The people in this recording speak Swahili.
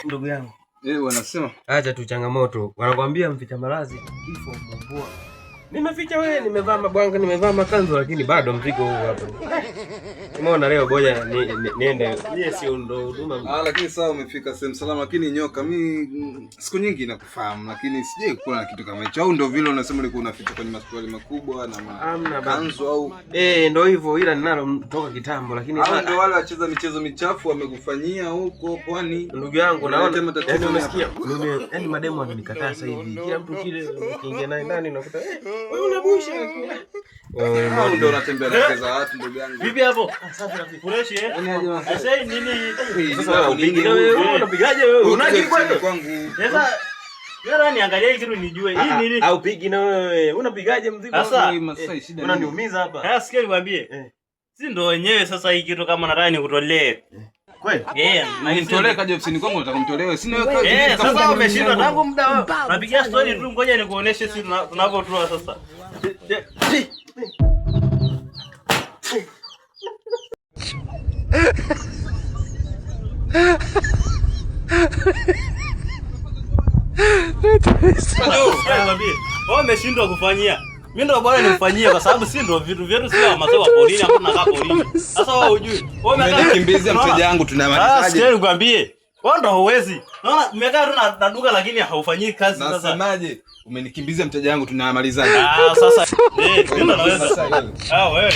Ndugu yangu. Wanasema acha tu changamoto. Wanakuambia mficha maradhi kifo mbwa. Nimeficha wewe, nimevaa mabwanga, nimevaa makanzu lakini bado mzigo huu hapa. Umeona leo boja niende. Yeye sio ndo huduma. Lakini sawa umefika sehemu salama lakini nyoka mimi siku nyingi nakufahamu lakini sije kuona kitu kama hicho. Au ndio vile unasema ulikuwa unaficha kwenye maswali makubwa na makanzu au ndio hivyo ila ninalo toka kitambo lakini ndio wale wacheza michezo michafu wamekufanyia huko kwani ndugu yangu naona yaani umesikia yaani mademo wananikataa sasa hivi. Kila mtu kile ukiingia naye ndani unakuta wewe unabusha. Ndio unatembea na pesa watu ndugu yangu. Vipi hapo? Safi rafiki. Fresh Sasa nini? Sasa wewe unapigaje wewe? Unaje kwangu? Sasa yara niangalia hii kitu nijue. Hii nini? Au pigi na wewe. Unapigaje mzigo? Sasa shida. Unaniumiza hapa. Sikia nikwambie. Si ndo wenyewe sasa hii kitu kama nataka nikutolee. Kweli? Na nitolee kaje ofisini kwangu nataka mtolewe. Sina wewe kazi. Sasa umeshinda tangu muda wewe. Napigia story tu ngoja nikuoneshe sisi tunavyotoa sasa. Umeshindwa kufanyia. Mimi ndo bora nimfanyie kwa sababu si ndo vitu vyetu sio masoa porini hakuna kaa porini. Sasa wewe hujui. Wewe umenikimbizia mteja wangu tunamalizaje? Sikia nikwambie. Wewe ndo huwezi. Naona umekaa tu na duka lakini haufanyii kazi sasa. Nasemaje? Umenikimbizia mteja wangu tunamalizaje? Sasa ndio naweza. Wewe.